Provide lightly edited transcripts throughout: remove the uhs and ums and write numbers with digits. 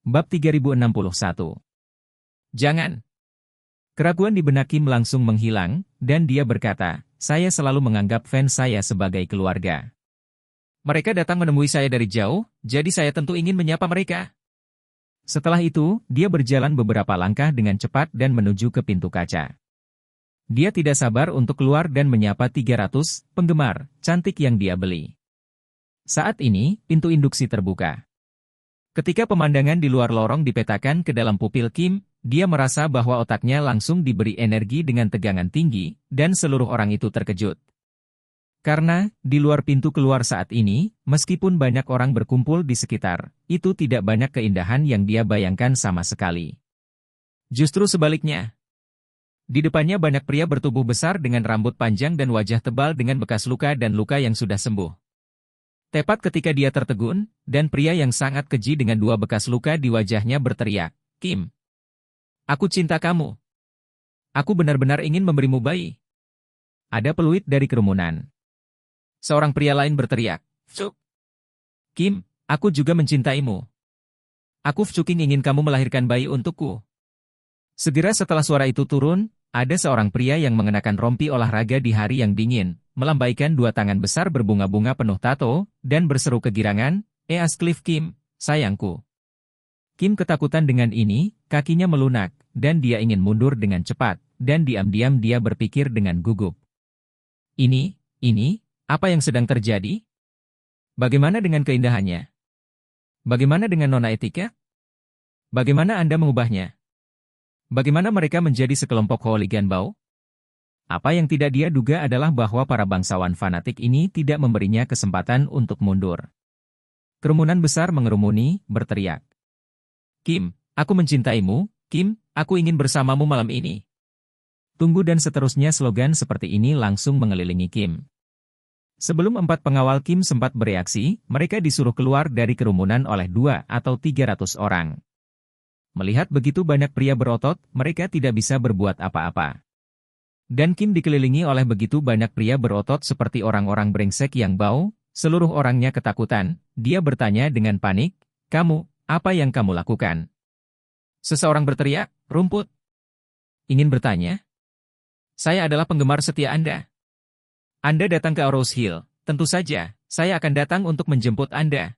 Bab 3061. Jangan. Keraguan di benak Kim langsung menghilang, dan dia berkata, saya selalu menganggap fans saya sebagai keluarga. Mereka datang menemui saya dari jauh, jadi saya tentu ingin menyapa mereka. Setelah itu, dia berjalan beberapa langkah dengan cepat dan menuju ke pintu kaca. Dia tidak sabar untuk keluar dan menyapa 300 penggemar cantik yang dia beli. Saat ini, pintu induksi terbuka. Ketika pemandangan di luar lorong dipetakan ke dalam pupil Kim, dia merasa bahwa otaknya langsung diberi energi dengan tegangan tinggi, dan seluruh orang itu terkejut. Karena, di luar pintu keluar saat ini, meskipun banyak orang berkumpul di sekitar, itu tidak banyak keindahan yang dia bayangkan sama sekali. Justru sebaliknya. Di depannya banyak pria bertubuh besar dengan rambut panjang dan wajah tebal dengan bekas luka dan luka yang sudah sembuh. Tepat ketika dia tertegun, dan pria yang sangat keji dengan dua bekas luka di wajahnya berteriak, Kim, aku cinta kamu. Aku benar-benar ingin memberimu bayi. Ada peluit dari kerumunan. Seorang pria lain berteriak, Fcuk. Kim, aku juga mencintaimu. Aku Fcuking ingin kamu melahirkan bayi untukku. Segera setelah suara itu turun, ada seorang pria yang mengenakan rompi olahraga di hari yang dingin, melambaikan dua tangan besar berbunga-bunga penuh tato, dan berseru kegirangan, Ascliffe Kim, sayangku. Kim ketakutan dengan ini, kakinya melunak, dan dia ingin mundur dengan cepat, dan diam-diam dia berpikir dengan gugup. Ini, apa yang sedang terjadi? Bagaimana dengan keindahannya? Bagaimana dengan nona etika? Bagaimana Anda mengubahnya? Bagaimana mereka menjadi sekelompok hooligan bau? Apa yang tidak dia duga adalah bahwa para bangsawan fanatik ini tidak memberinya kesempatan untuk mundur. Kerumunan besar mengerumuni, berteriak. Kim, aku mencintaimu, Kim, aku ingin bersamamu malam ini. Tunggu dan seterusnya slogan seperti ini langsung mengelilingi Kim. Sebelum 4 pengawal Kim sempat bereaksi, mereka disuruh keluar dari kerumunan oleh 2 atau 300 orang. Melihat begitu banyak pria berotot, mereka tidak bisa berbuat apa-apa. Dan Kim dikelilingi oleh begitu banyak pria berotot seperti orang-orang brengsek yang bau, seluruh orangnya ketakutan, dia bertanya dengan panik, kamu, apa yang kamu lakukan? Seseorang berteriak, rumput. Ingin bertanya? Saya adalah penggemar setia Anda. Anda datang ke Rose Hill, tentu saja, saya akan datang untuk menjemput Anda.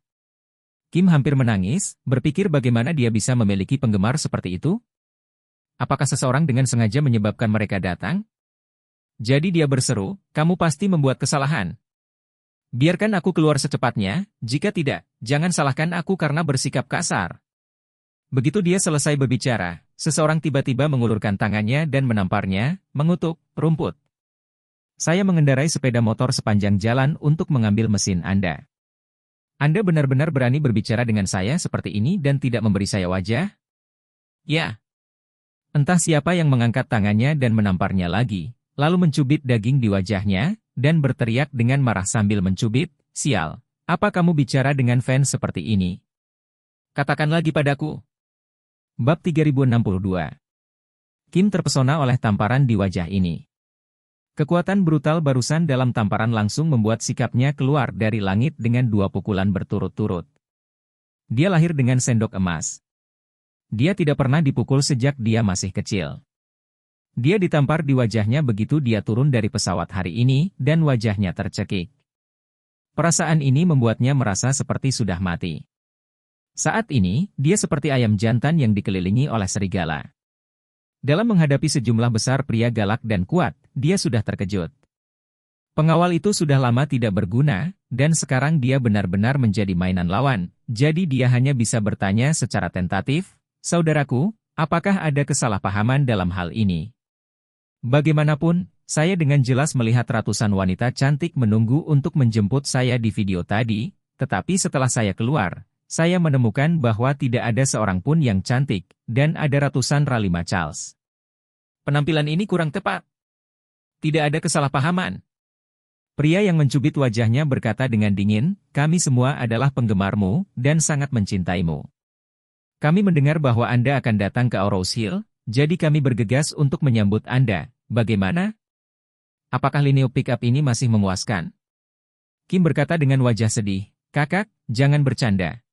Kim hampir menangis, berpikir bagaimana dia bisa memiliki penggemar seperti itu? Apakah seseorang dengan sengaja menyebabkan mereka datang? Jadi dia berseru, kamu pasti membuat kesalahan. Biarkan aku keluar secepatnya, jika tidak, jangan salahkan aku karena bersikap kasar. Begitu dia selesai berbicara, seseorang tiba-tiba mengulurkan tangannya dan menamparnya, mengutuk, rumput. Saya mengendarai sepeda motor sepanjang jalan untuk mengambil mesin Anda. Anda benar-benar berani berbicara dengan saya seperti ini dan tidak memberi saya wajah? Ya. Entah siapa yang mengangkat tangannya dan menamparnya lagi, lalu mencubit daging di wajahnya, dan berteriak dengan marah sambil mencubit, sial, apa kamu bicara dengan fans seperti ini? Katakan lagi padaku. Bab 3062. Kim terpesona oleh tamparan di wajah ini. Kekuatan brutal barusan dalam tamparan langsung membuat sikapnya keluar dari langit dengan 2 pukulan berturut-turut. Dia lahir dengan sendok emas. Dia tidak pernah dipukul sejak dia masih kecil. Dia ditampar di wajahnya begitu dia turun dari pesawat hari ini, dan wajahnya tercekik. Perasaan ini membuatnya merasa seperti sudah mati. Saat ini, dia seperti ayam jantan yang dikelilingi oleh serigala. Dalam menghadapi sejumlah besar pria galak dan kuat, dia sudah terkejut. Pengawal itu sudah lama tidak berguna, dan sekarang dia benar-benar menjadi mainan lawan, jadi dia hanya bisa bertanya secara tentatif, saudaraku, apakah ada kesalahpahaman dalam hal ini? Bagaimanapun, saya dengan jelas melihat ratusan wanita cantik menunggu untuk menjemput saya di video tadi, tetapi setelah saya keluar, saya menemukan bahwa tidak ada seorang pun yang cantik, dan ada ratusan Ralima Charles. Penampilan ini kurang tepat. Tidak ada kesalahpahaman. Pria yang mencubit wajahnya berkata dengan dingin, kami semua adalah penggemarmu, dan sangat mencintaimu. Kami mendengar bahwa Anda akan datang ke Rose Hill, jadi kami bergegas untuk menyambut Anda. Bagaimana? Apakah lineo pick-up ini masih memuaskan? Kim berkata dengan wajah sedih, kakak, jangan bercanda.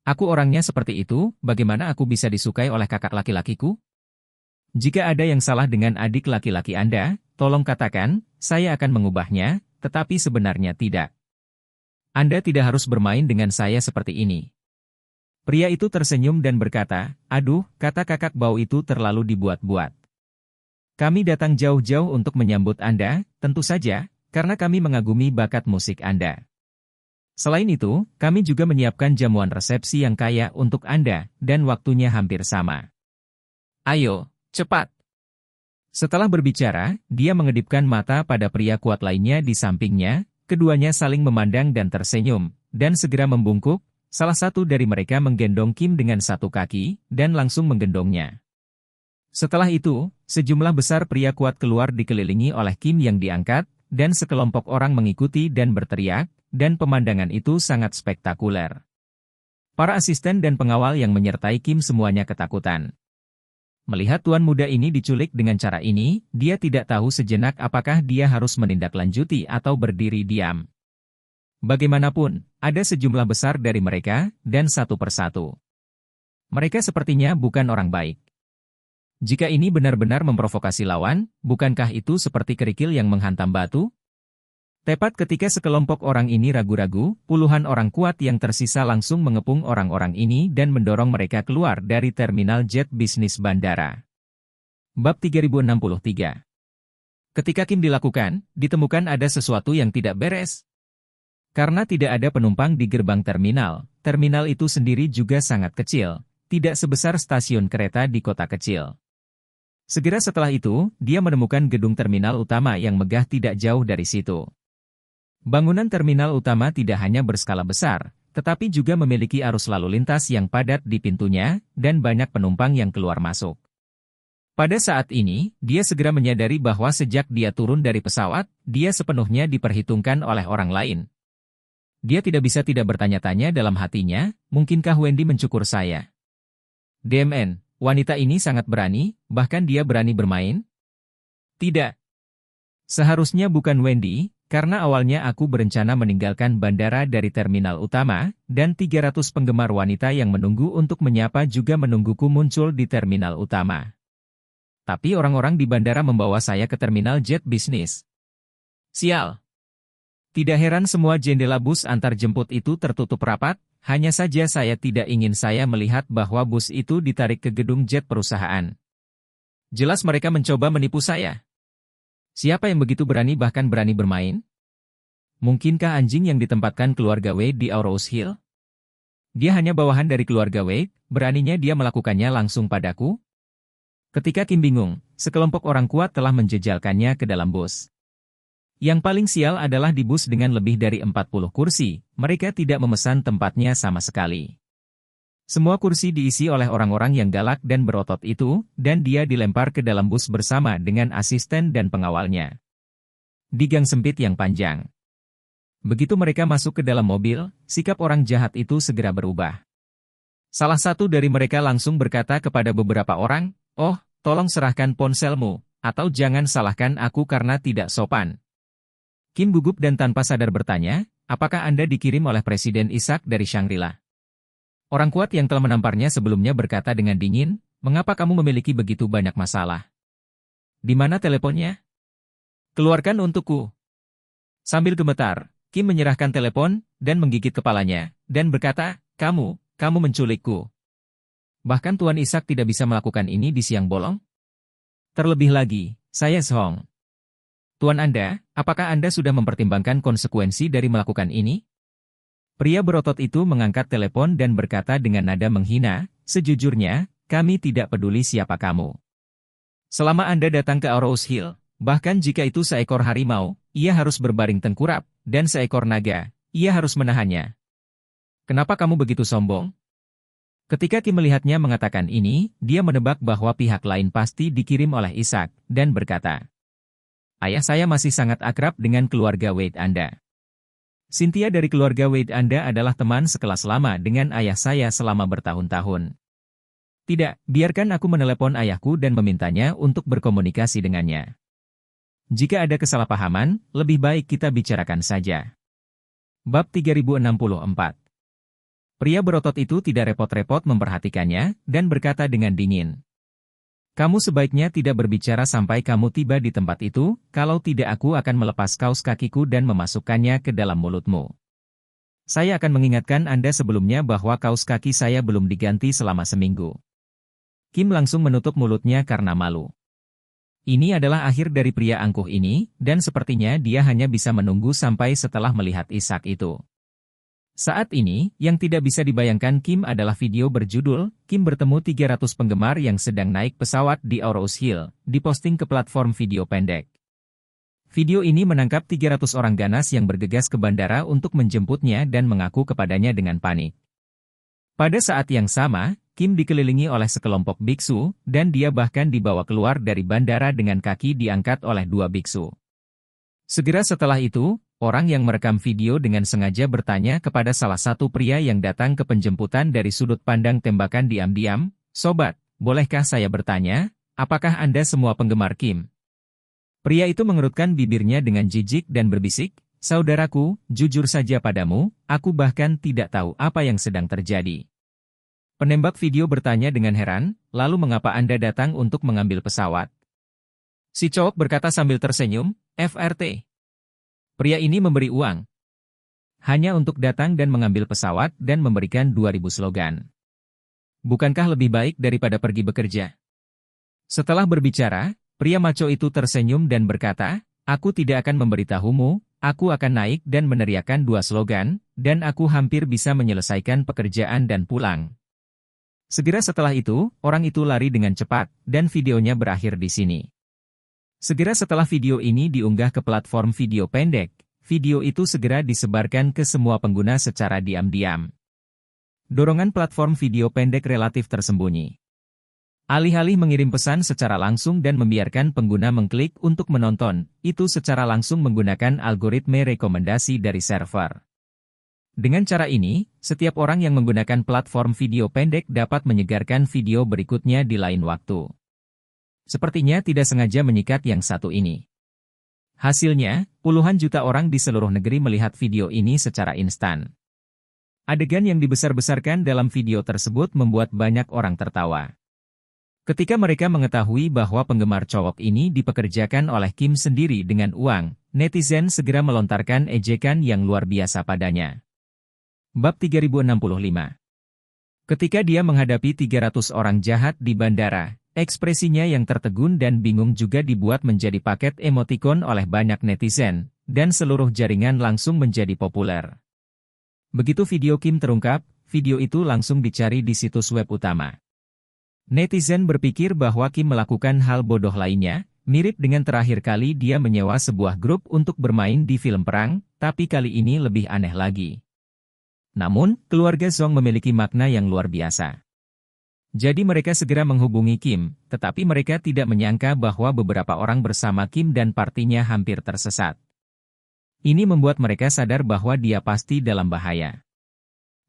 Aku orangnya seperti itu, bagaimana aku bisa disukai oleh kakak laki-lakiku? Jika ada yang salah dengan adik laki-laki Anda, tolong katakan, saya akan mengubahnya, tetapi sebenarnya tidak. Anda tidak harus bermain dengan saya seperti ini. Pria itu tersenyum dan berkata, aduh, kata kakak bau itu terlalu dibuat-buat. Kami datang jauh-jauh untuk menyambut Anda, tentu saja, karena kami mengagumi bakat musik Anda. Selain itu, kami juga menyiapkan jamuan resepsi yang kaya untuk Anda, dan waktunya hampir sama. Ayo, cepat. Setelah berbicara, dia mengedipkan mata pada pria kuat lainnya di sampingnya, keduanya saling memandang dan tersenyum, dan segera membungkuk. Salah satu dari mereka menggendong Kim dengan satu kaki, dan langsung menggendongnya. Setelah itu, sejumlah besar pria kuat keluar dikelilingi oleh Kim yang diangkat, dan sekelompok orang mengikuti dan berteriak, dan pemandangan itu sangat spektakuler. Para asisten dan pengawal yang menyertai Kim semuanya ketakutan. Melihat tuan muda ini diculik dengan cara ini, dia tidak tahu sejenak apakah dia harus menindaklanjuti atau berdiri diam. Bagaimanapun, ada sejumlah besar dari mereka, dan satu persatu. Mereka sepertinya bukan orang baik. Jika ini benar-benar memprovokasi lawan, bukankah itu seperti kerikil yang menghantam batu? Tepat ketika sekelompok orang ini ragu-ragu, puluhan orang kuat yang tersisa langsung mengepung orang-orang ini dan mendorong mereka keluar dari terminal jet bisnis bandara. Bab 3063. Ketika Kim dilakukan, ditemukan ada sesuatu yang tidak beres. Karena tidak ada penumpang di gerbang terminal itu sendiri juga sangat kecil, tidak sebesar stasiun kereta di kota kecil. Segera setelah itu, dia menemukan gedung terminal utama yang megah tidak jauh dari situ. Bangunan terminal utama tidak hanya berskala besar, tetapi juga memiliki arus lalu lintas yang padat di pintunya, dan banyak penumpang yang keluar masuk. Pada saat ini, dia segera menyadari bahwa sejak dia turun dari pesawat, dia sepenuhnya diperhitungkan oleh orang lain. Dia tidak bisa tidak bertanya-tanya dalam hatinya, mungkinkah Wendy mencukur saya? DMN, wanita ini sangat berani, bahkan dia berani bermain? Tidak. Seharusnya bukan Wendy, karena awalnya aku berencana meninggalkan bandara dari terminal utama, dan 300 penggemar wanita yang menunggu untuk menyapa juga menungguku muncul di terminal utama. Tapi orang-orang di bandara membawa saya ke terminal jet bisnis. Sial. Tidak heran semua jendela bus antar jemput itu tertutup rapat, hanya saja saya tidak ingin saya melihat bahwa bus itu ditarik ke gedung jet perusahaan. Jelas mereka mencoba menipu saya. Siapa yang begitu berani bahkan berani bermain? Mungkinkah anjing yang ditempatkan keluarga Wade di Aurous Hill? Dia hanya bawahan dari keluarga Wade, beraninya dia melakukannya langsung padaku? Ketika Kim bingung, sekelompok orang kuat telah menjejalkannya ke dalam bus. Yang paling sial adalah di bus dengan lebih dari 40 kursi, mereka tidak memesan tempatnya sama sekali. Semua kursi diisi oleh orang-orang yang galak dan berotot itu, dan dia dilempar ke dalam bus bersama dengan asisten dan pengawalnya. Di gang sempit yang panjang. Begitu mereka masuk ke dalam mobil, sikap orang jahat itu segera berubah. Salah satu dari mereka langsung berkata kepada beberapa orang, "Oh, tolong serahkan ponselmu, atau jangan salahkan aku karena tidak sopan." Kim gugup dan tanpa sadar bertanya, apakah Anda dikirim oleh Presiden Ishak dari Shangri-La? Orang kuat yang telah menamparnya sebelumnya berkata dengan dingin, mengapa kamu memiliki begitu banyak masalah? Di mana teleponnya? Keluarkan untukku. Sambil gemetar, Kim menyerahkan telepon, dan menggigit kepalanya, dan berkata, kamu menculikku. Bahkan Tuan Ishak tidak bisa melakukan ini di siang bolong? Terlebih lagi, saya Song. Tuan Anda, apakah Anda sudah mempertimbangkan konsekuensi dari melakukan ini? Pria berotot itu mengangkat telepon dan berkata dengan nada menghina, sejujurnya, kami tidak peduli siapa kamu. Selama Anda datang ke Aurous Hill, bahkan jika itu seekor harimau, ia harus berbaring tengkurap, dan seekor naga, ia harus menahannya. Kenapa kamu begitu sombong? Ketika Kim melihatnya mengatakan ini, dia menebak bahwa pihak lain pasti dikirim oleh Ishak, dan berkata, ayah saya masih sangat akrab dengan keluarga Wade Anda. Cynthia dari keluarga Wade Anda adalah teman sekelas lama dengan ayah saya selama bertahun-tahun. Tidak, biarkan aku menelepon ayahku dan memintanya untuk berkomunikasi dengannya. Jika ada kesalahpahaman, lebih baik kita bicarakan saja. Bab 3064. Pria berotot itu tidak repot-repot memperhatikannya, dan berkata dengan dingin. Kamu sebaiknya tidak berbicara sampai kamu tiba di tempat itu, kalau tidak aku akan melepas kaos kakiku dan memasukkannya ke dalam mulutmu. Saya akan mengingatkan Anda sebelumnya bahwa kaos kaki saya belum diganti selama seminggu. Kim langsung menutup mulutnya karena malu. Ini adalah akhir dari pria angkuh ini, dan sepertinya dia hanya bisa menunggu sampai setelah melihat Ishak itu. Saat ini, yang tidak bisa dibayangkan Kim adalah video berjudul, Kim bertemu 300 penggemar yang sedang naik pesawat di Rose Hill, diposting ke platform video pendek. Video ini menangkap 300 orang ganas yang bergegas ke bandara untuk menjemputnya dan mengaku kepadanya dengan panik. Pada saat yang sama, Kim dikelilingi oleh sekelompok biksu, dan dia bahkan dibawa keluar dari bandara dengan kaki diangkat oleh 2 biksu. Segera setelah itu, orang yang merekam video dengan sengaja bertanya kepada salah satu pria yang datang ke penjemputan dari sudut pandang tembakan diam-diam, "Sobat, bolehkah saya bertanya, apakah Anda semua penggemar Kim?" Pria itu mengerutkan bibirnya dengan jijik dan berbisik, "Saudaraku, jujur saja padamu, aku bahkan tidak tahu apa yang sedang terjadi." Penembak video bertanya dengan heran, "Lalu mengapa Anda datang untuk mengambil pesawat?" Si cowok berkata sambil tersenyum, "FRT. Pria ini memberi uang. Hanya untuk datang dan mengambil pesawat dan memberikan 2.000 slogan. Bukankah lebih baik daripada pergi bekerja?" Setelah berbicara, pria maco itu tersenyum dan berkata, "Aku tidak akan memberitahumu, aku akan naik dan meneriakkan 2 slogan, dan aku hampir bisa menyelesaikan pekerjaan dan pulang." Segera setelah itu, orang itu lari dengan cepat, dan videonya berakhir di sini. Segera setelah video ini diunggah ke platform video pendek, video itu segera disebarkan ke semua pengguna secara diam-diam. Dorongan platform video pendek relatif tersembunyi. Alih-alih mengirim pesan secara langsung dan membiarkan pengguna mengklik untuk menonton, itu secara langsung menggunakan algoritme rekomendasi dari server. Dengan cara ini, setiap orang yang menggunakan platform video pendek dapat menyegarkan video berikutnya di lain waktu. Sepertinya tidak sengaja menyikat yang satu ini. Hasilnya, puluhan juta orang di seluruh negeri melihat video ini secara instan. Adegan yang dibesar-besarkan dalam video tersebut membuat banyak orang tertawa. Ketika mereka mengetahui bahwa penggemar cowok ini dipekerjakan oleh Kim sendiri dengan uang, netizen segera melontarkan ejekan yang luar biasa padanya. Bab 3065. Ketika dia menghadapi 300 orang jahat di bandara, ekspresinya yang tertegun dan bingung juga dibuat menjadi paket emotikon oleh banyak netizen, dan seluruh jaringan langsung menjadi populer. Begitu video Kim terungkap, video itu langsung dicari di situs web utama. Netizen berpikir bahwa Kim melakukan hal bodoh lainnya, mirip dengan terakhir kali dia menyewa sebuah grup untuk bermain di film perang, tapi kali ini lebih aneh lagi. Namun, keluarga Zhong memiliki makna yang luar biasa. Jadi mereka segera menghubungi Kim, tetapi mereka tidak menyangka bahwa beberapa orang bersama Kim dan partinya hampir tersesat. Ini membuat mereka sadar bahwa dia pasti dalam bahaya.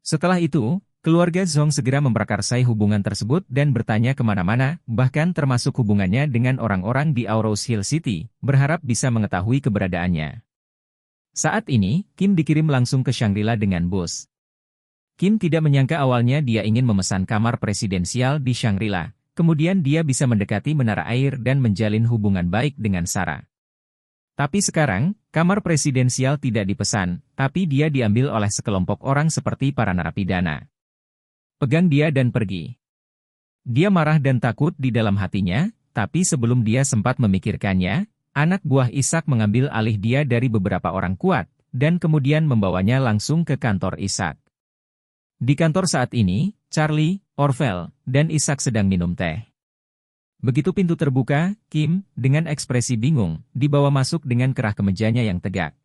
Setelah itu, keluarga Zhong segera memprakarsai hubungan tersebut dan bertanya kemana-mana, bahkan termasuk hubungannya dengan orang-orang di Rose Hill City, berharap bisa mengetahui keberadaannya. Saat ini, Kim dikirim langsung ke Shangri-La dengan bus. Kim tidak menyangka awalnya dia ingin memesan kamar presidensial di Shangri-La, kemudian dia bisa mendekati menara air dan menjalin hubungan baik dengan Sarah. Tapi sekarang, kamar presidensial tidak dipesan, tapi dia diambil oleh sekelompok orang seperti para narapidana. Pegang dia dan pergi. Dia marah dan takut di dalam hatinya, tapi sebelum dia sempat memikirkannya, anak buah Ishak mengambil alih dia dari beberapa orang kuat, dan kemudian membawanya langsung ke kantor Ishak. Di kantor saat ini, Charlie, Orvel, dan Ishak sedang minum teh. Begitu pintu terbuka, Kim, dengan ekspresi bingung, dibawa masuk dengan kerah kemejanya yang tegak.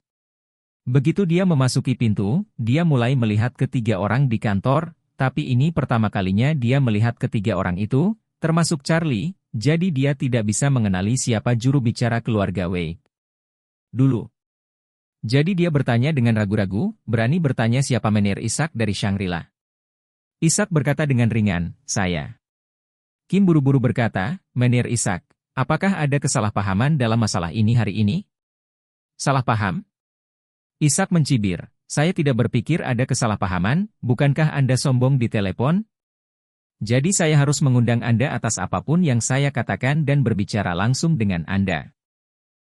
Begitu dia memasuki pintu, dia mulai melihat ketiga orang di kantor, tapi ini pertama kalinya dia melihat ketiga orang itu, termasuk Charlie, jadi dia tidak bisa mengenali siapa juru bicara keluarga Wei. Dulu. Jadi dia bertanya dengan ragu-ragu, berani bertanya siapa Menir Ishak dari Shangri-La. Ishak berkata dengan ringan, "Saya." Kim buru-buru berkata, "Menir Ishak, apakah ada kesalahpahaman dalam masalah ini hari ini?" "Salah paham?" Ishak mencibir, Saya tidak berpikir ada kesalahpahaman, bukankah Anda sombong di telepon? Jadi saya harus mengundang Anda atas apapun yang saya katakan dan berbicara langsung dengan Anda.